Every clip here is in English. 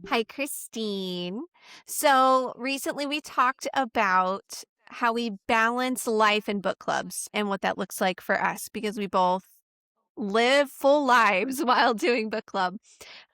Hi, Christine. So recently we talked about how we balance life and book clubs and what that looks like for us because we both live full lives while doing book club.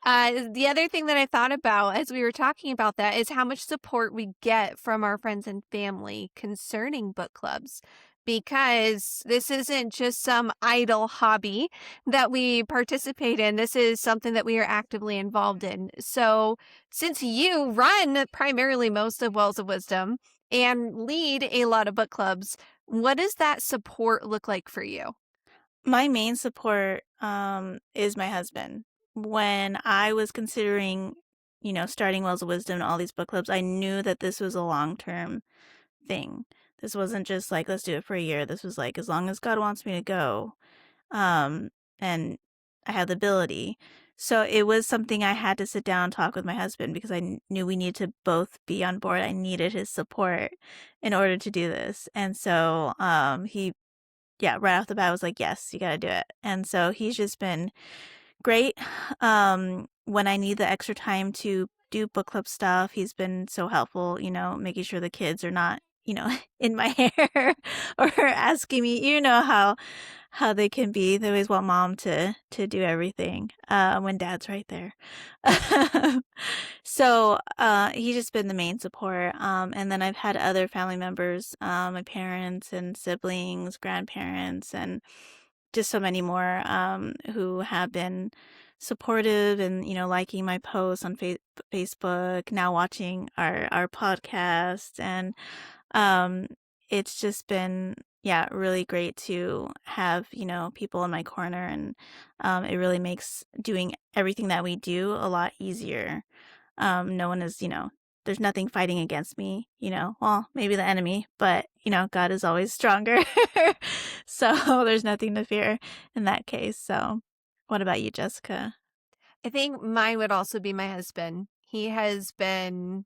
The other thing that I thought about as we were talking about that is how much support we get from our friends and family concerning book clubs. Because this isn't just some idle hobby that we participate in. This is something that we are actively involved in. So, since you run primarily most of Wells of Wisdom and lead a lot of book clubs, what does that support look like for you? My main support is my husband. When I was considering, starting Wells of Wisdom and all these book clubs, I knew that this was a long-term thing. This wasn't just like, let's do it for a year. This was like, as long as God wants me to go, um, and I had the ability. So it was something I had to sit down and talk with my husband because knew we needed to both be on board. I needed his support in order to do this. And so he yeah, right off the bat, I was like, yes, you got to do it. And so he's just been great. When I need the extra time to do book club stuff, he's been so helpful, making sure the kids are not, in my hair or asking me, how they can be. They always want mom to do everything when dad's right there. So he's just been the main support. And then I've had other family members, my parents and siblings, grandparents, and just so many more who have been supportive and liking my posts on Facebook, now watching our podcast, and um, it's just been really great to have people in my corner, and it really makes doing everything that we do a lot easier. No one is, there's nothing fighting against me, well, maybe the enemy, but, God is always stronger. So there's nothing to fear in that case. So what about you, Jessica? I think mine would also be my husband. He has been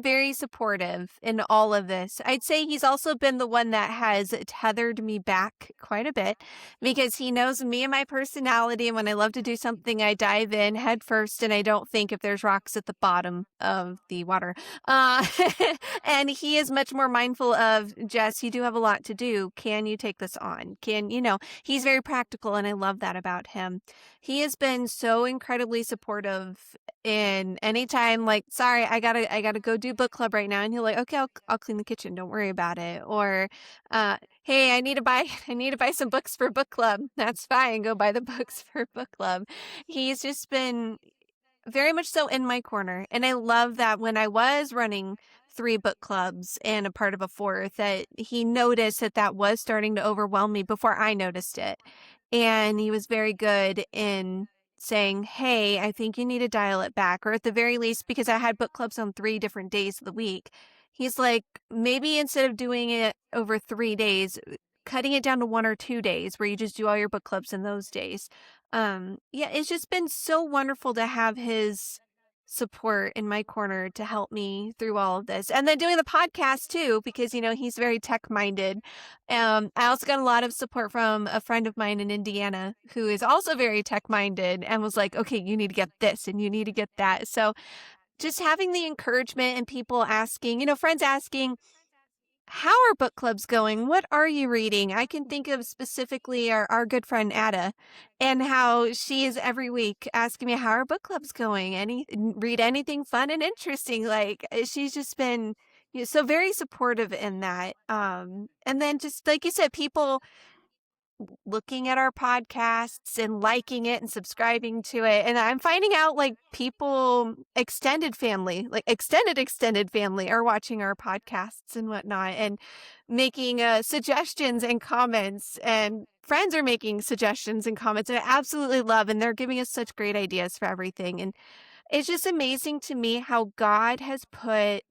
very supportive in all of this. I'd say he's also been the one that has tethered me back quite a bit because he knows me and my personality. And when I love to do something, I dive in head first and I don't think if there's rocks at the bottom of the water. Uh, and he is much more mindful of, Jess, you do have a lot to do. Can you take this on? He's very practical and I love that about him. He has been so incredibly supportive in anytime, like, sorry, I gotta go do book club right now, and he'll like, okay, I'll clean the kitchen, don't worry about it. Or hey, I need to buy some books for book club. That's fine, go buy the books for book club. He's just been very much so in my corner, and I love that when I was running three book clubs and a part of a fourth, that he noticed that that was starting to overwhelm me before I noticed it. And he was very good in saying, hey, I think you need to dial it back. Or at the very least, because I had book clubs on 3 different days of the week, he's like, maybe instead of doing it over 3 days, cutting it down to 1 or 2 days where you just do all your book clubs in those days. Yeah, it's just been so wonderful to have his support in my corner to help me through all of this. And then doing the podcast too, because he's very tech minded. I also got a lot of support from a friend of mine in Indiana who is also very tech minded and was like, okay, you need to get this and you need to get that. So just having the encouragement and people asking, friends asking, how are book clubs going? What are you reading? I can think of specifically our good friend Ada and how she is every week asking me, how are book clubs going? Read anything fun and interesting? Like she's just been so very supportive in that. And then just like you said, people looking at our podcasts and liking it and subscribing to it. And I'm finding out like people, extended family are watching our podcasts and whatnot and making suggestions and comments. And friends are making suggestions and comments. And I absolutely love, and they're giving us such great ideas for everything. And it's just amazing to me how God has put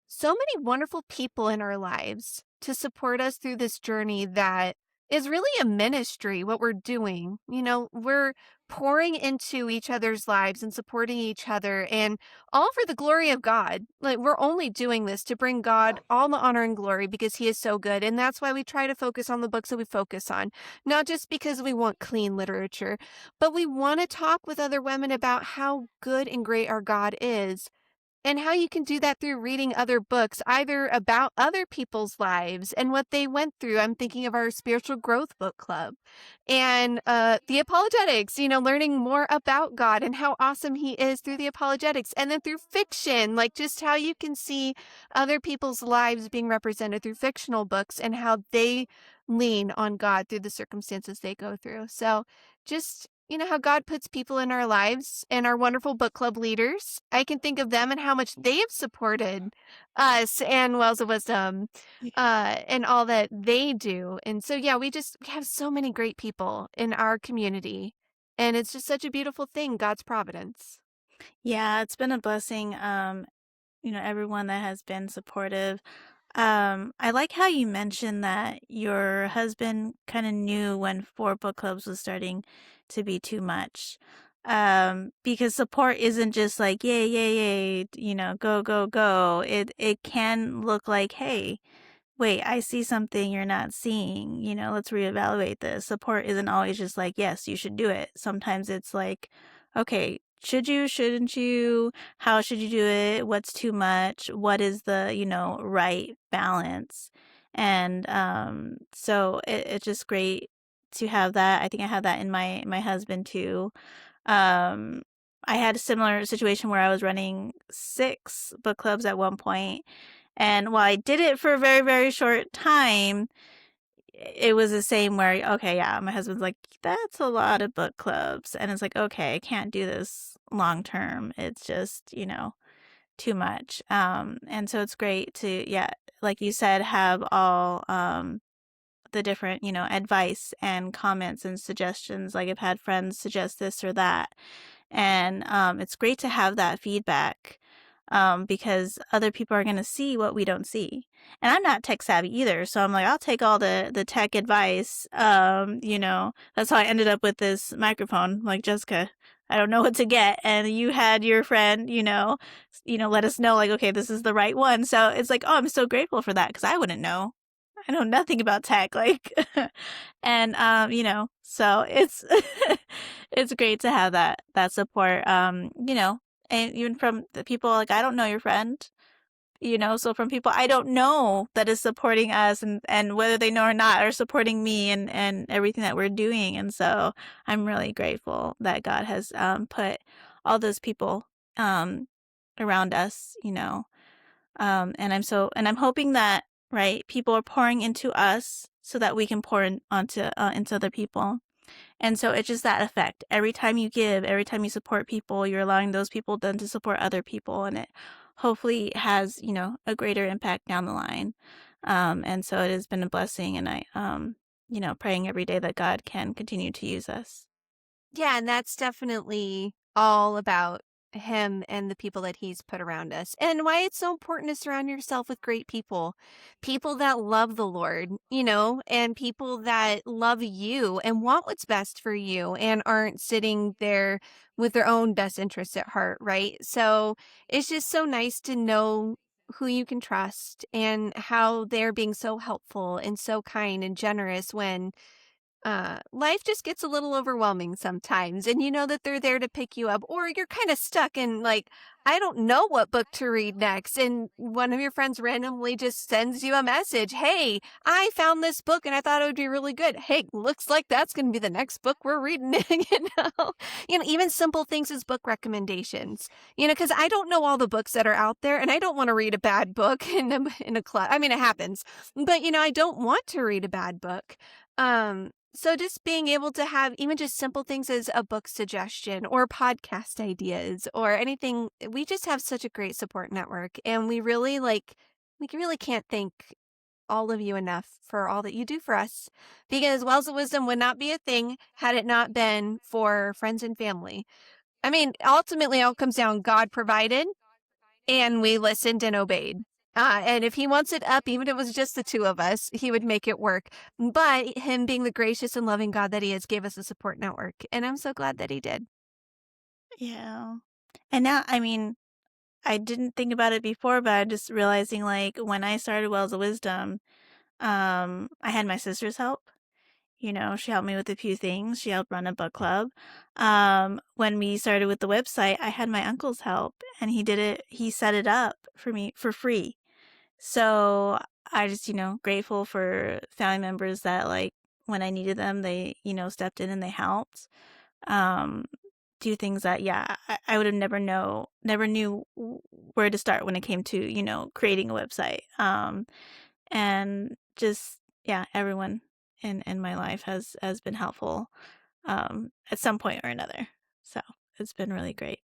so many wonderful people in our lives to support us through this journey that is really a ministry, what we're doing. We're pouring into each other's lives and supporting each other, and all for the glory of God. Like, we're only doing this to bring God all the honor and glory because he is so good. And that's why we try to focus on the books that we focus on, not just because we want clean literature, but we want to talk with other women about how good and great our God is. And how you can do that through reading other books, either about other people's lives and what they went through. I'm thinking of our spiritual growth book club and the apologetics, learning more about God and how awesome he is through the apologetics. And then through fiction, like just how you can see other people's lives being represented through fictional books and how they lean on God through the circumstances they go through. So just how God puts people in our lives and our wonderful book club leaders. I can think of them and how much they have supported us and Wells of Wisdom and all that they do. And so, yeah, we have so many great people in our community. And it's just such a beautiful thing, God's providence. Yeah, it's been a blessing. Everyone that has been supportive. I like how you mentioned that your husband kind of knew when four book clubs was starting to be too much. Because support isn't just like, yay, yay, yay, go, go, go. It can look like, hey, wait, I see something you're not seeing. Let's reevaluate this. Support isn't always just like, yes, you should do it. Sometimes it's like, okay, should you, shouldn't you? How should you do it? What's too much? What is the, right balance? And so it's just great to have that. I think I have that in my husband too. Um, I had a similar situation where I was running 6 book clubs at one point, and while I did it for a very, very short time, it was the same where, okay, yeah, my husband's like, that's a lot of book clubs. And it's like, okay, I can't do this long term. It's just, too much. And so it's great to, yeah, like you said, have all the different, advice and comments and suggestions. Like I've had friends suggest this or that. And it's great to have that feedback because other people are going to see what we don't see. And I'm not tech savvy either. So I'm like, I'll take all the tech advice. That's how I ended up with this microphone. Like, Jessica, I don't know what to get. And you had your friend, let us know, like, okay, this is the right one. So it's like, oh, I'm so grateful for that because I wouldn't know. I know nothing about tech, like, and so it's it's great to have that support, and even from the people, like, I don't know your friend, so from people I don't know that is supporting us, and whether they know or not are supporting me and everything that we're doing, and so I'm really grateful that God has put all those people around us, and I'm hoping that, right, people are pouring into us so that we can pour into other people. And so it's just that effect. Every time you give, every time you support people, you're allowing those people then to support other people, and it hopefully has, a greater impact down the line. And so it has been a blessing, and I praying every day that God can continue to use us. Yeah, and that's definitely all about him and the people that he's put around us, and why it's so important to surround yourself with great people, people that love the Lord, and people that love you and want what's best for you and aren't sitting there with their own best interests at heart, right? So it's just so nice to know who you can trust and how they're being so helpful and so kind and generous when life just gets a little overwhelming sometimes, and you know that they're there to pick you up, or you're kind of stuck and like, I don't know what book to read next. And one of your friends randomly just sends you a message. Hey, I found this book and I thought it would be really good. Hey, looks like that's going to be the next book we're reading. Even simple things as book recommendations, because I don't know all the books that are out there and I don't want to read a bad book in a class. I mean, it happens, but I don't want to read a bad book. So just being able to have even just simple things as a book suggestion or podcast ideas or anything, we just have such a great support network, and we really can't thank all of you enough for all that you do for us, because Wells of Wisdom would not be a thing had it not been for friends and family. I mean, ultimately, it all comes down, God provided and we listened and obeyed. And if he wants it up, even if it was just the two of us, he would make it work. But him being the gracious and loving God that he is, gave us a support network. And I'm so glad that he did. Yeah. And now, I mean, I didn't think about it before, but I'm just realizing, like, when I started Wells of Wisdom, I had my sister's help. You know, she helped me with a few things. She helped run a book club. When we started with the website, I had my uncle's help, and he set it up for me for free. So I just, grateful for family members that, like, when I needed them, they, stepped in and they helped. Um, do things that, yeah, I would have never knew where to start when it came to, creating a website. And just, yeah, everyone in my life has been helpful, at some point or another. So it's been really great.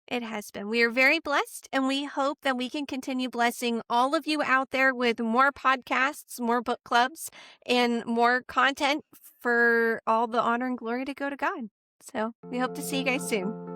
It has been. We are very blessed, and we hope that we can continue blessing all of you out there with more podcasts, more book clubs, and more content for all the honor and glory to go to God. So we hope to see you guys soon.